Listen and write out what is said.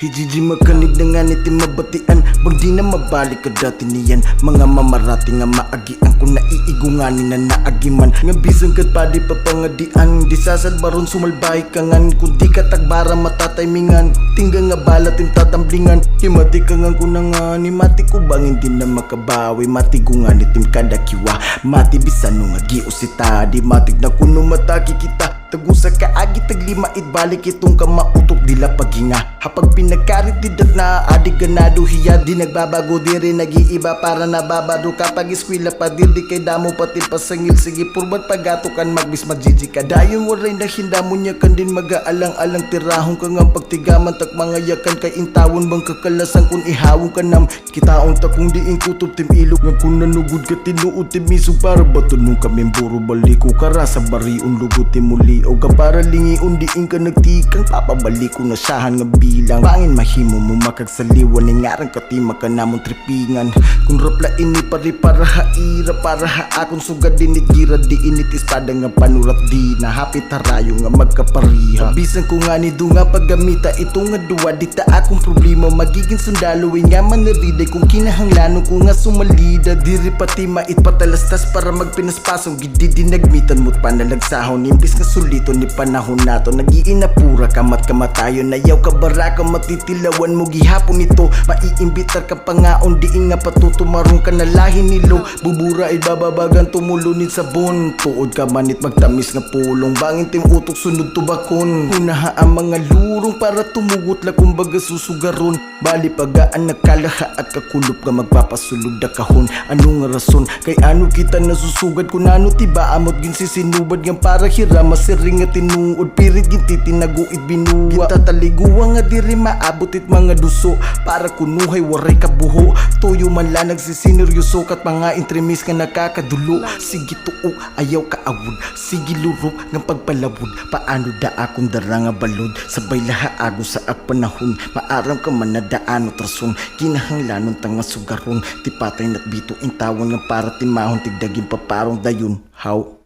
Hijiji makanig na nga niti mabatian Bang di na mabalik ka dati niyan Mga mamarati nga maagian Kung naiigunganin na naagiman Nga bisang kat pa di papangadian Di sasad baron sumalbay kangan Kung di ka tagbara matataymingan Tingga nga balatin tatamblingan Himati ka nga kuna nga ni mati ko bang hindi na makabawi Mati gungan itim kada kiwa Mati bisano nga giusita Di matig na kuno mataki kita Tagusa ka agi taglima balik itong kamautok dila paghinga Hapag pinagkarit didat na adig ganado hiya Di nagbabago di rin nag-iiba para nababado Kapag iskwila pa dir di kay damo pati pasangil Sige purbat pagatukan magbis magjiji ka Dayon waray na hindamo niya kan din mag-aalang-alang tirahong ka nga pagtigaman Tak mga yakan kay intawon bang kakalasan kung ihawong ka nam Kitaon ta kung diing kutob tim ilog Nga kung nanugod ka tinuod tim isog Para bato nung kamimburo baliko Kara sa bariun lugot tim muli O ka para lingi undiin ka nagtikang Papabalik ko na siyahan nga bilang Bangin mahimo mo makagsaliwan Ni ngarang katima ka namon tripingan Kung rapla ini pari para haira Para haakon sugad dinit gira Di init espada nga panurat di Nahapit harayo nga magkapariha Bisan ko nga ni dunga paggamita Ito nga duwa di ta akong problema Magiging sundalo nga maniriday Kung kinahanglanon ko nga sumalida Diri pati mait patalastas para magpinaspasong Gidi dinagmitan mo't panalagsahon Impis nga dito ni panahon nato Nag-iinapura kamat kamatayon Nayaw ka baraka matitilawan mo gihapon ito Maiimbitar ka pangaon Diin nga patutumarong ka na lahi nilo Bubura ay bababagan tumulunin sa bon Tuod ka manit magtamis nga pulong Bangin tim utok sunod tubakon Unaha ang mga lurong para tumugot la kumbaga susugaron Bali pagaan nagkalaha at kakulop ka magpapasulod da kahon Anong rason kay ano kita nasusugad Kung ano tiba amot ginsisinubad Nga para hirama ring nga tinuod pirit ginti tinaguit binuwa Kita taliguwa nga diri maabot it mga duso Para kunuhay waray kabuho Tuyo man la nagsisineryoso Kat mga intremis nga nakakadulo Sige tuo ayaw kaawod Sige lurok nga pagpalawod Paano da akong dara nga balod Sabay laha ago sa panahon Maaram ka man na daan at rason Kinahanglanon tanga sugaron Tipatay nat bito intawan nga para timahon Tigdaging paparong dayon How?